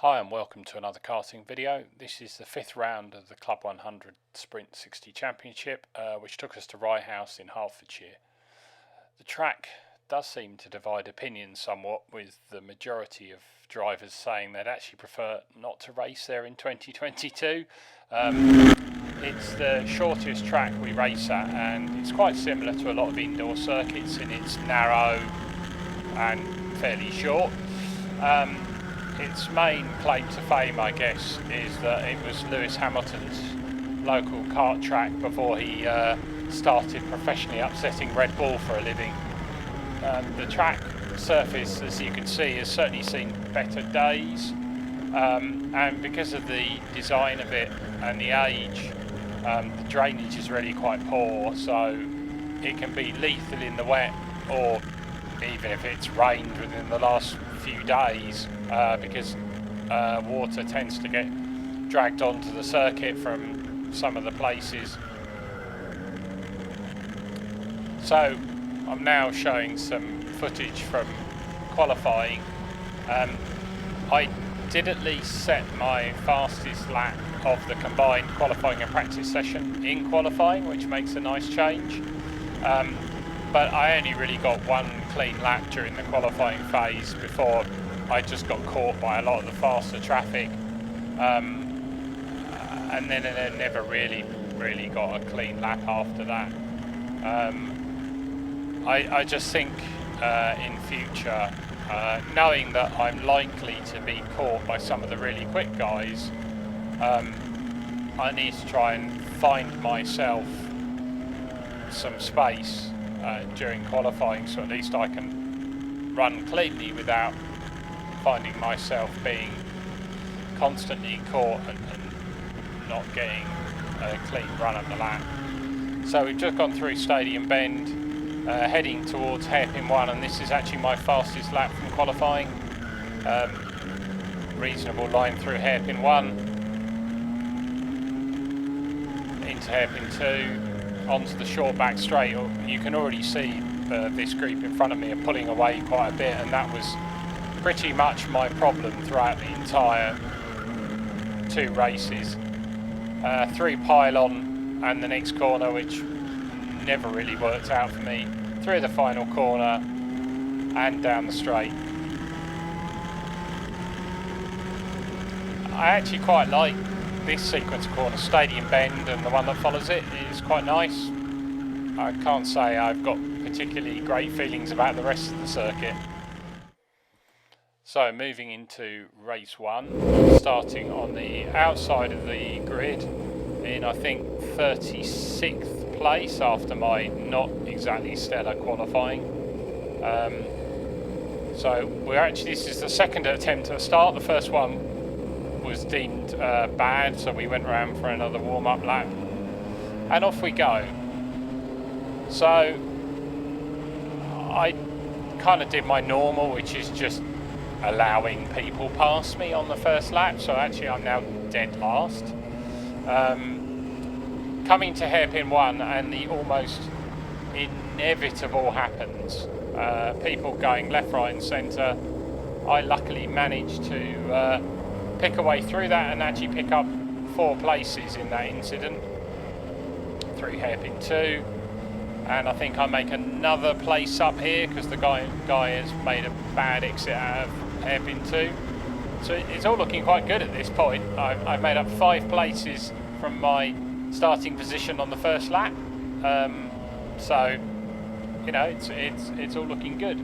Hi and welcome to another karting video. This is the fifth round of the Club100 Sprint60 Championship, which took us to Rye House in Hertfordshire. The track does seem to divide opinions somewhat, with the majority of drivers saying they'd actually prefer not to race there in 2022. It's the shortest track we race at, and it's quite similar to a lot of indoor circuits in its narrow and fairly short. Its main claim to fame, I guess, is that it was Lewis Hamilton's local kart track before he started professionally upsetting Red Bull for a living. The track surface, as you can see, has certainly seen better days, and because of the design of it and the age, the drainage is really quite poor, so it can be lethal in the wet, or even if it's rained within the last few days, because water tends to get dragged onto the circuit from some of the places. So I'm now showing some footage from qualifying. I did at least set my fastest lap of the combined qualifying and practice session in qualifying, which makes a nice change. But I only really got one clean lap during the qualifying phase before I just got caught by a lot of the faster traffic, and then I never really got a clean lap after that. I just think in future, knowing that I'm likely to be caught by some of the really quick guys, I need to try and find myself some space during qualifying, so at least I can run cleanly without finding myself being constantly caught and not getting a clean run at the lap. So we've just gone through Stadium Bend, heading towards hairpin 1, and this is actually my fastest lap from qualifying. Reasonable line through hairpin 1 into hairpin 2 onto the short back straight. You can already see this group in front of me are pulling away quite a bit, and that was pretty much my problem throughout the entire two races. Through pylon and the next corner, which never really worked out for me, through the final corner and down the straight. I actually quite like this sequence of corners, Stadium Bend and the one that follows it is quite nice. I can't say I've got particularly great feelings about the rest of the circuit. So moving into race 1, starting on the outside of the grid in I think 36th place after my not exactly stellar qualifying. So this is the second attempt at a start. The first one was deemed bad, so we went around for another warm-up lap and off we go. So I kind of did my normal, which is just allowing people past me on the first lap, so actually I'm now dead last. Coming to hairpin 1 and the almost inevitable happens. People going left, right and centre. I luckily managed to pick a way through that and actually pick up 4 places in that incident through hairpin 2, and I think I make another place up here because the guy has made a bad exit out of hairpin 2. So it's all looking quite good at this point. I've made up 5 places from my starting position on the first lap, so you know it's all looking good.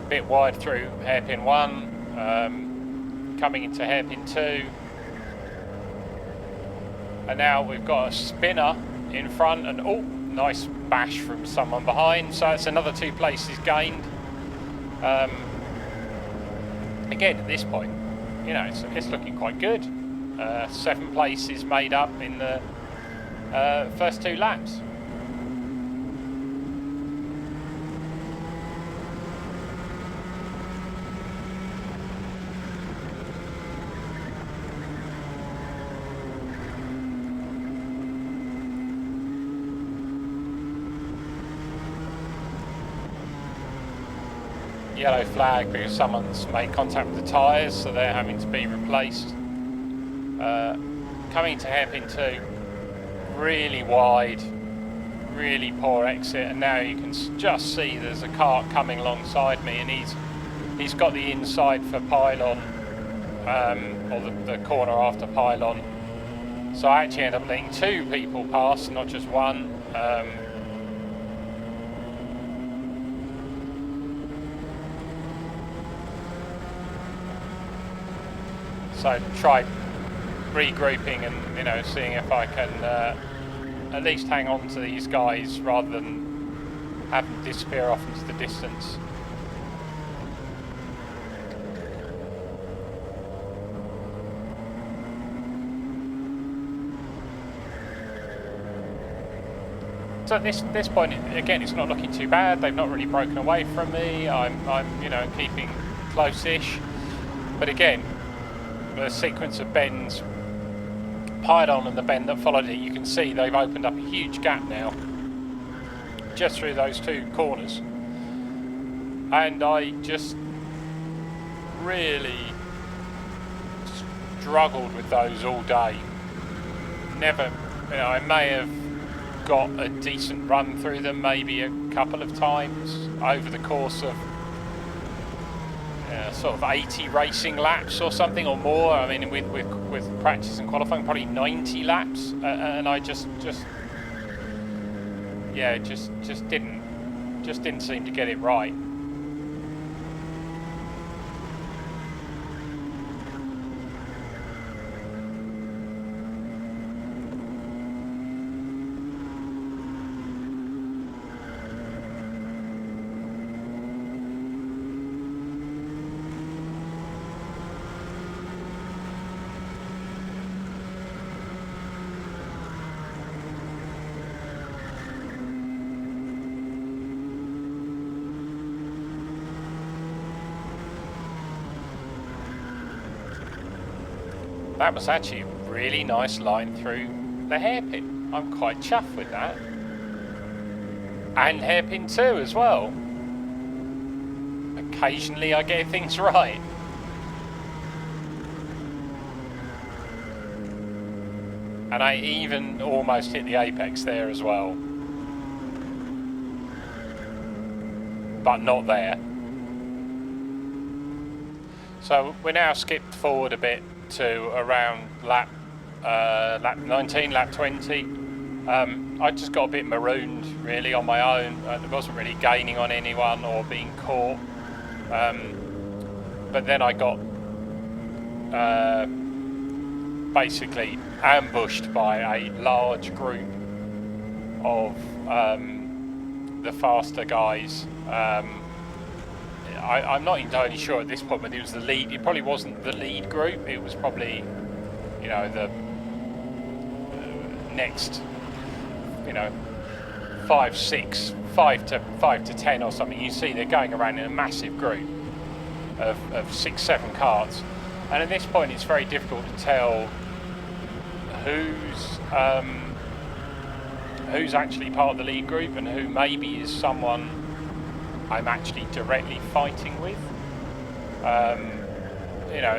Bit wide through hairpin 1, coming into hairpin 2, and now we've got a spinner in front, and oh, nice bash from someone behind, so it's another 2 places gained. Again, at this point, you know, it's looking quite good. 7 places made up in the first 2 laps. yellow flag because someone's made contact with the tyres, so they're having to be replaced. Coming to hairpin 2, really wide, really poor exit, and now you can just see there's a cart coming alongside me, and he's got the inside for pylon, or the corner after pylon. So I actually end up letting 2 people pass, not just one. So try regrouping and, you know, seeing if I can at least hang on to these guys rather than have them disappear off into the distance. So at this point, again, it's not looking too bad. They've not really broken away from me. I'm you know, keeping close-ish. But again, the sequence of bends, pylon and the bend that followed it, you can see they've opened up a huge gap now just through those 2 corners, and I just really struggled with those all day. Never, you know, I may have got a decent run through them maybe a couple of times over the course of sort of 80 racing laps or something, or more. I mean, with practice and qualifying, probably 90 laps, and I just didn't seem to get it right. That was actually a really nice line through the hairpin. I'm quite chuffed with that. And hairpin 2 as well. Occasionally I get things right. And I even almost hit the apex there as well. But not there. So we're now skipped forward a bit to around lap 19, lap 20. I just got a bit marooned really on my own. I wasn't really gaining on anyone or being caught. But then I got basically ambushed by a large group of the faster guys. I'm not entirely sure at this point whether it was the lead. It probably wasn't the lead group. It was probably, you know, the next, you know, 5 to 10 or something. You see they're going around in a massive group of 6, 7 carts, and at this point it's very difficult to tell who's actually part of the lead group and who maybe is someone I'm actually directly fighting with. You know,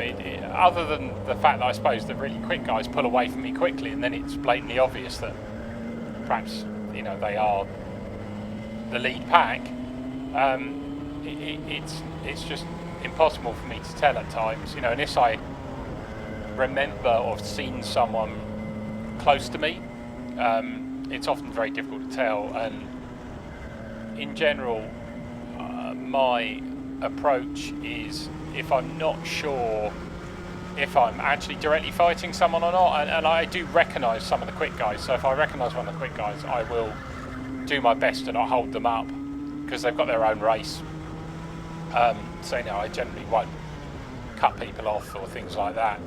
other than the fact that I suppose the really quick guys pull away from me quickly, and then it's blatantly obvious that perhaps, you know, they are the lead pack. It's just impossible for me to tell at times, you know, unless I remember or have seen someone close to me. It's often very difficult to tell, and in general, my approach is, if I'm not sure if I'm actually directly fighting someone or not, and I do recognise some of the quick guys, so if I recognise one of the quick guys, I will do my best to not hold them up, because they've got their own race. So, you know, I generally won't cut people off or things like that.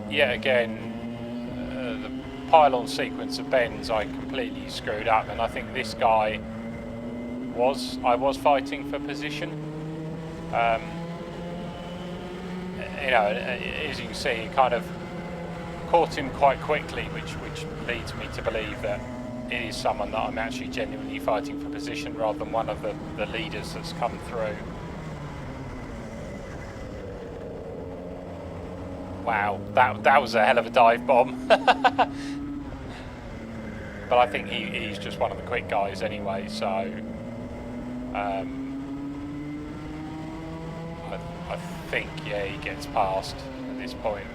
Yet again, the pylon sequence of bends I completely screwed up, and I think this guy I was fighting for position. You know, as you can see, it kind of caught him quite quickly, which leads me to believe that it is someone that I'm actually genuinely fighting for position rather than one of the leaders that's come through. Wow, that was a hell of a dive bomb. But I think he's just one of the quick guys anyway, so I think, yeah, he gets past at this point.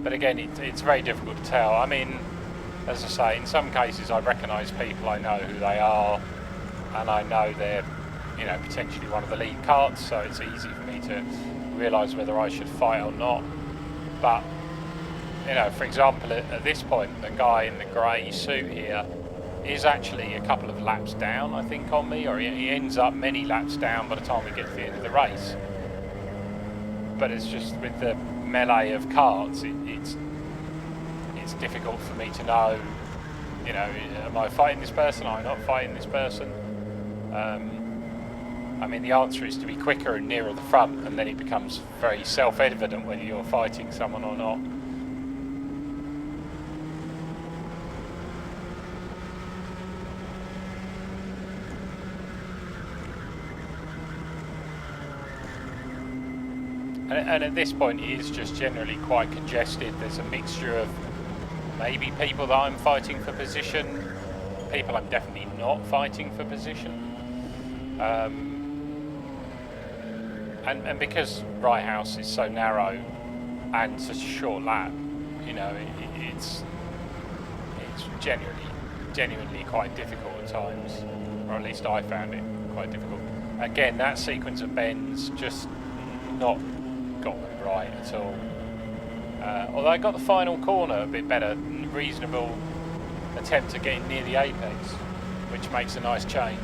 But again, it's very difficult to tell. I mean, as I say, in some cases I recognise people, I know who they are, and I know they're, you know, potentially one of the lead carts, so it's easy for me to realise whether I should fight or not. But, you know, for example, at this point, the guy in the grey suit here is actually a couple of laps down, I think, on me, or he ends up many laps down by the time we get to the end of the race. But it's just with the melee of carts, it's difficult for me to know, you know, am I fighting this person, am I not fighting this person? I mean, the answer is to be quicker and nearer the front, and then it becomes very self-evident whether you're fighting someone or not. And at this point it is just generally quite congested. There's a mixture of maybe people that I'm fighting for position, people I'm definitely not fighting for position. And because Rye House is so narrow and such a short lap, you know, it's genuinely quite difficult at times, or at least I found it quite difficult. Again, that sequence of bends just not got me right at all. Although I got the final corner a bit better, reasonable attempt at getting near the apex, which makes a nice change.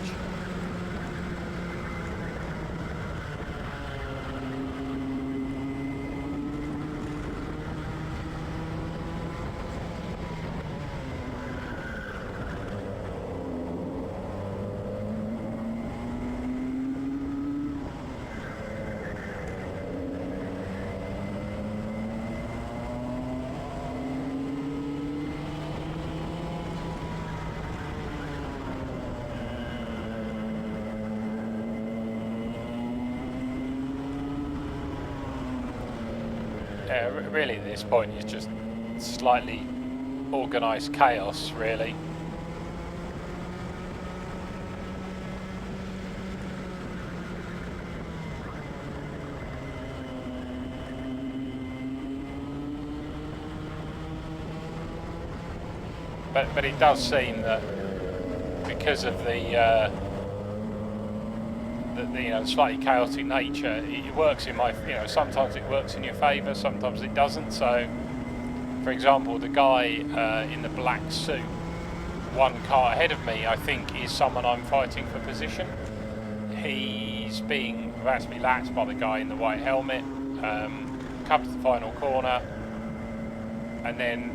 Really, at this point, it's just slightly organised chaos, really. But it does seem that because of the you know, slightly chaotic nature, it works in my, you know, sometimes it works in your favour, sometimes it doesn't. So, for example, the guy in the black suit, one car ahead of me, I think is someone I'm fighting for position. He's being about to be lapped by the guy in the white helmet, come to the final corner, and then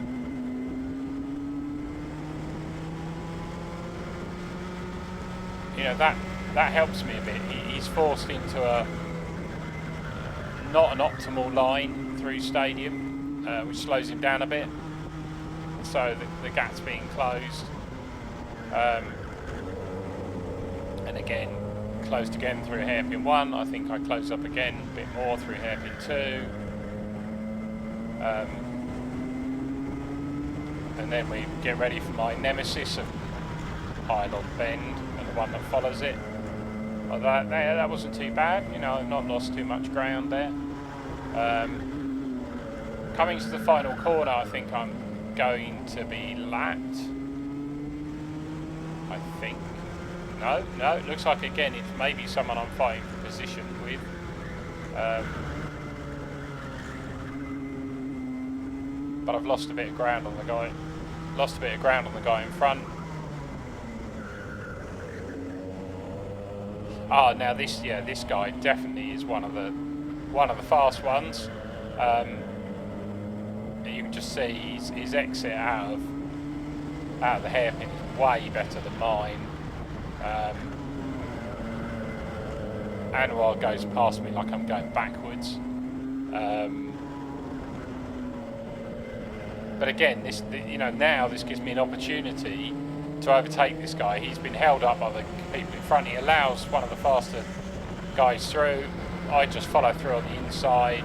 you know, that helps me a bit. He's forced into not an optimal line through stadium, which slows him down a bit. So the gap's being closed, and again closed again through hairpin 1. I think I close up again a bit more through hairpin 2, and then we get ready for my nemesis of Pylon Bend, and the one that follows it. But that wasn't too bad, you know, I've not lost too much ground there. Coming to the final corner, I think I'm going to be lapped. I think. No, it looks like again it's maybe someone I'm fighting for position with. But I've lost a bit of ground on the guy. Lost a bit of ground on the guy in front. Ah, now this guy definitely is one of the one of the fast ones. You can just see his exit out of the hairpin is way better than mine. Anwar goes past me like I'm going backwards. But again, now this gives me an opportunity to overtake this guy. He's been held up by the people in front. He allows one of the faster guys through. I just follow through on the inside,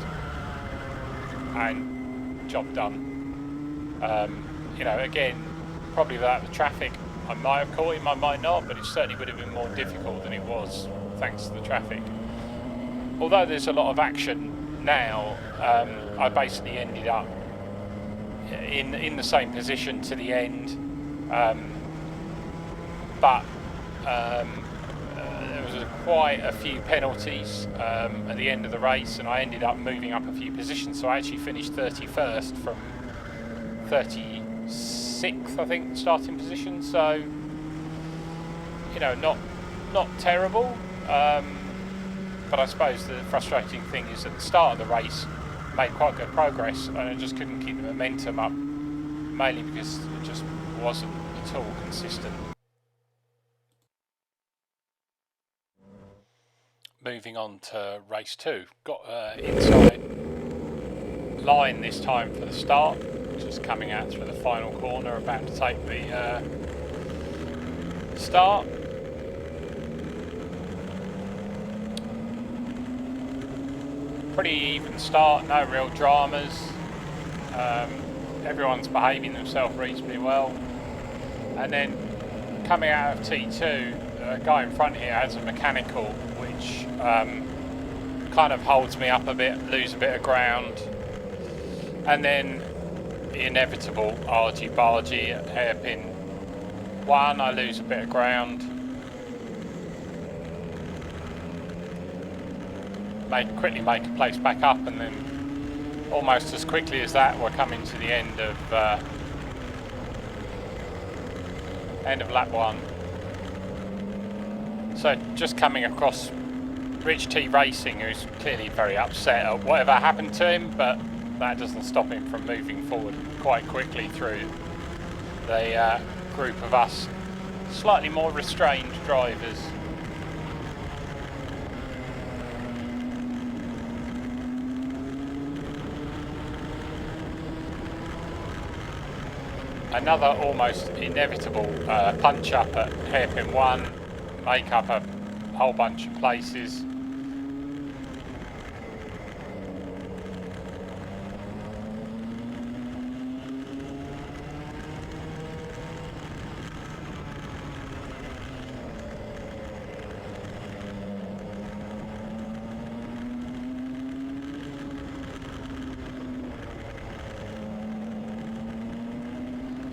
and job done. Again, probably without the traffic, I might have caught him, I might not, but it certainly would have been more difficult than it was thanks to the traffic. Although there's a lot of action now, I basically ended up in the same position to the end, but there was quite a few penalties at the end of the race, and I ended up moving up a few positions, so I actually finished 31st from 36th, I think, starting position. So not terrible, but I suppose the frustrating thing is at the start of the race made quite good progress, and I just couldn't keep the momentum up, mainly because it just wasn't at all consistent. Moving on to race 2, got inside line this time for the start, just coming out through the final corner, about to take the start. Pretty even start, no real dramas. Everyone's behaving themselves reasonably well. And then coming out of T2, the guy in front here has a mechanical which kind of holds me up a bit, lose a bit of ground. And then the inevitable argy-bargy at hairpin 1, I lose a bit of ground. Quickly make a place back up, and then almost as quickly as that we're coming to the end of lap 1. So just coming across Rich T Racing, who's clearly very upset at whatever happened to him, but that doesn't stop him from moving forward quite quickly through the group of us slightly more restrained drivers. Another almost inevitable punch up at hairpin 1, make up a whole bunch of places.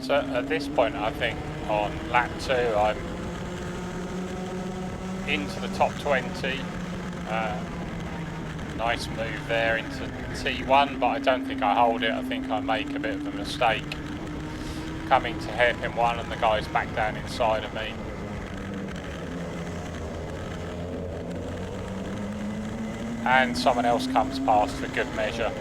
So at this point, I think on lap 2, I'm into the top 20. Nice move there into T1, but I don't think I hold it. I think I make a bit of a mistake coming to hairpin 1, and the guy's back down inside of me. And someone else comes past for good measure.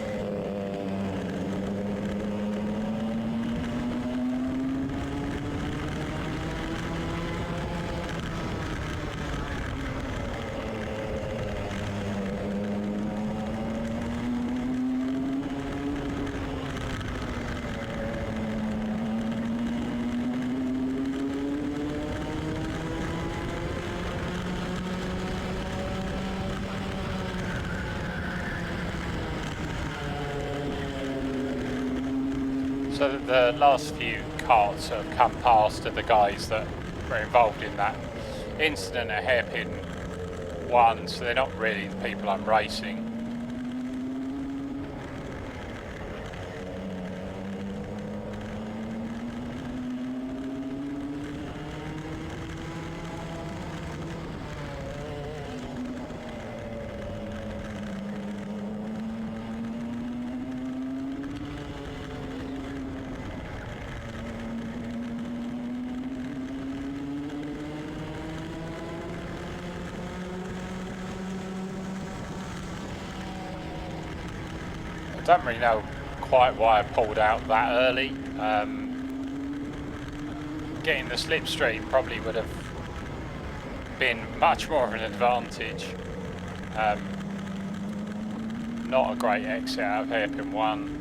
So the last few carts that have come past are the guys that were involved in that incident at hairpin 1, so they're not really the people I'm racing. I don't really know quite why I pulled out that early. Getting the slipstream probably would have been much more of an advantage. Not a great exit out of hairpin 1.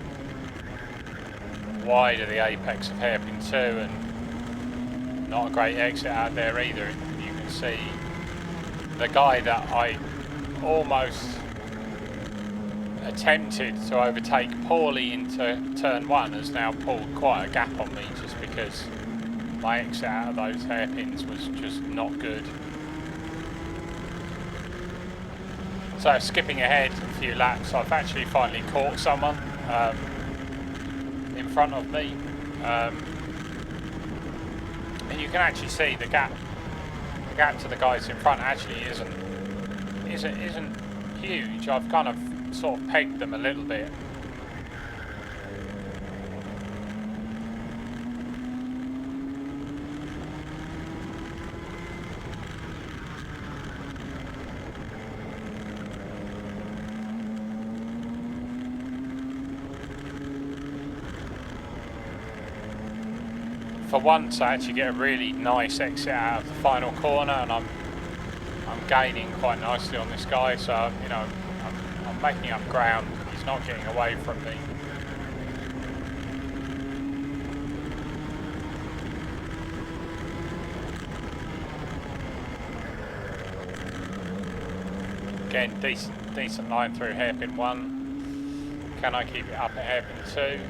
Wide of the apex of hairpin 2, and not a great exit out there either. You can see the guy that I almost attempted to overtake poorly into turn 1 has now pulled quite a gap on me, just because my exit out of those hairpins was just not good. So skipping ahead a few laps, I've actually finally caught someone in front of me, and you can actually see the gap to the guys in front actually isn't huge. I've kind of sort of pegged them a little bit. For once, I actually get a really nice exit out of the final corner, and I'm gaining quite nicely on this guy. So you know, I'm making up ground. He's not getting away from me. Again, decent line through hairpin 1. Can I keep it up at hairpin 2?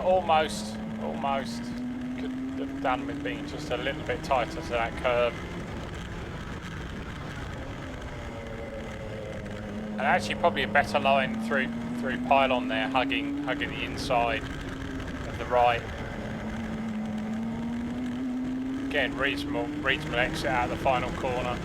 Almost. Could have done with being just a little bit tighter to that curb. And actually probably a better line through pylon there, hugging the inside of the right. Again, reasonable exit out of the final corner.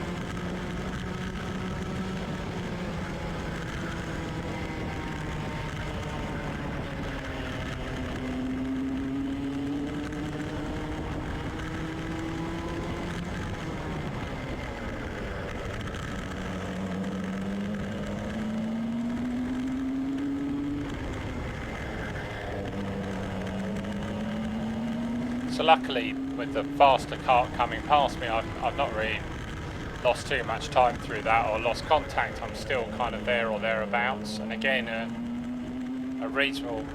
So luckily, with the faster cart coming past me, I've not really lost too much time through that or lost contact. I'm still kind of there or thereabouts. And again, a reasonable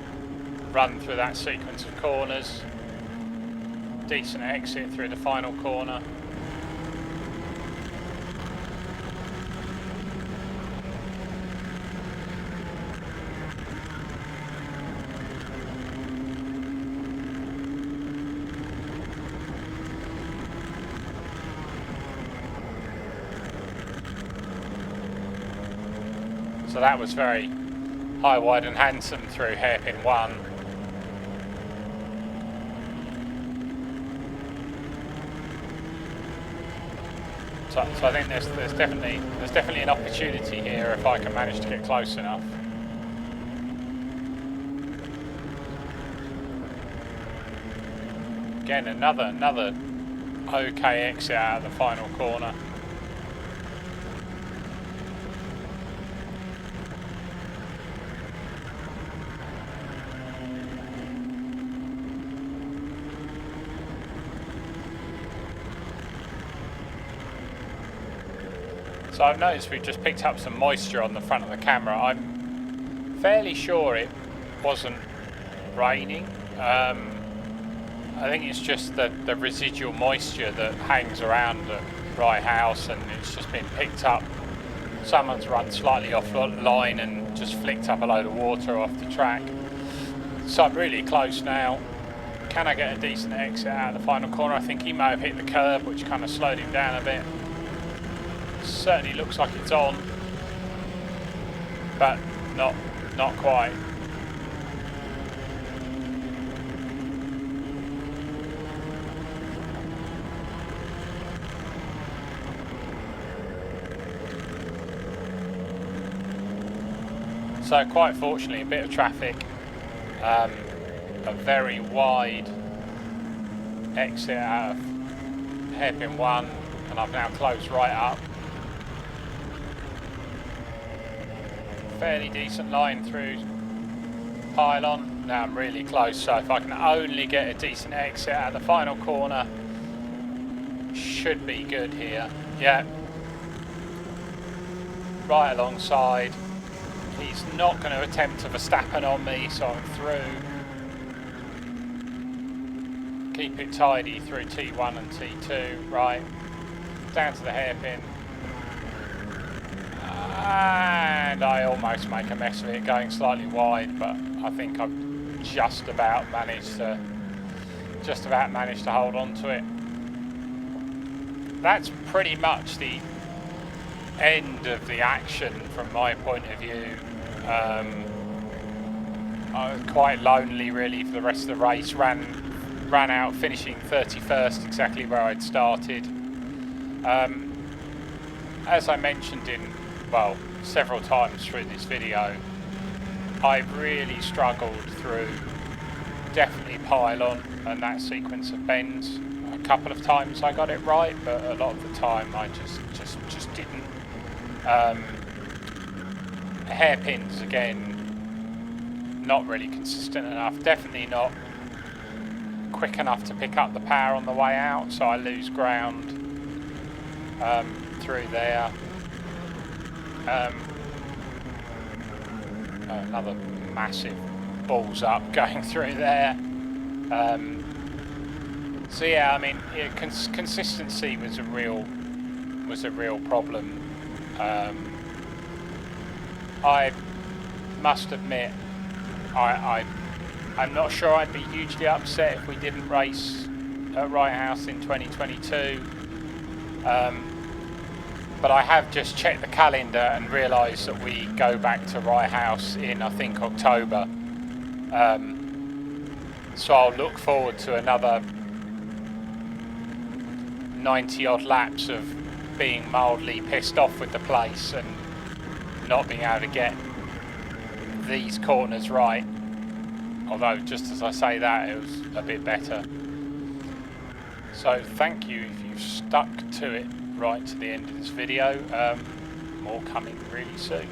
run through that sequence of corners. Decent exit through the final corner. So that was very high, wide and handsome through hairpin 1. So I think there's definitely an opportunity here if I can manage to get close enough. Again, another okay exit out of the final corner. So I've noticed we've just picked up some moisture on the front of the camera. I'm fairly sure it wasn't raining. I think it's just the residual moisture that hangs around at Rye House, and it's just been picked up. Someone's run slightly off line and just flicked up a load of water off the track. So I'm really close now. Can I get a decent exit out of the final corner? I think he may have hit the curb, which kind of slowed him down a bit. Certainly looks like it's on, but not quite. So quite fortunately, a bit of traffic, a very wide exit out of hairpin 1, and I've now closed right up. Fairly decent line through pylon. Now I'm really close, so if I can only get a decent exit out of the final corner, should be good here. Yeah, right alongside. He's not going to attempt a Verstappen on me, so I'm through. Keep it tidy through T1 and T2, right, down to the hairpin. And I almost make a mess of it going slightly wide, but I think I've just about managed to hold on to it. That's pretty much the end of the action from my point of view. I was quite lonely really for the rest of the race. Ran out finishing 31st, exactly where I'd started. As I mentioned several times through this video, I've really struggled through definitely pylon and that sequence of bends. A couple of times I got it right, but a lot of the time I just didn't. Hairpins again, not really consistent enough, definitely not quick enough to pick up the power on the way out, so I lose ground through there. Another massive balls up going through there. So yeah, I mean, consistency was a real problem. I must admit, I'm not sure I'd be hugely upset if we didn't race at Rye House in 2022. But I have just checked the calendar and realised that we go back to Rye House in, I think, October. So I'll look forward to another 90 odd laps of being mildly pissed off with the place and not being able to get these corners right. Although, just as I say that, it was a bit better. So thank you if you've stuck to it right to the end of this video. More coming really soon.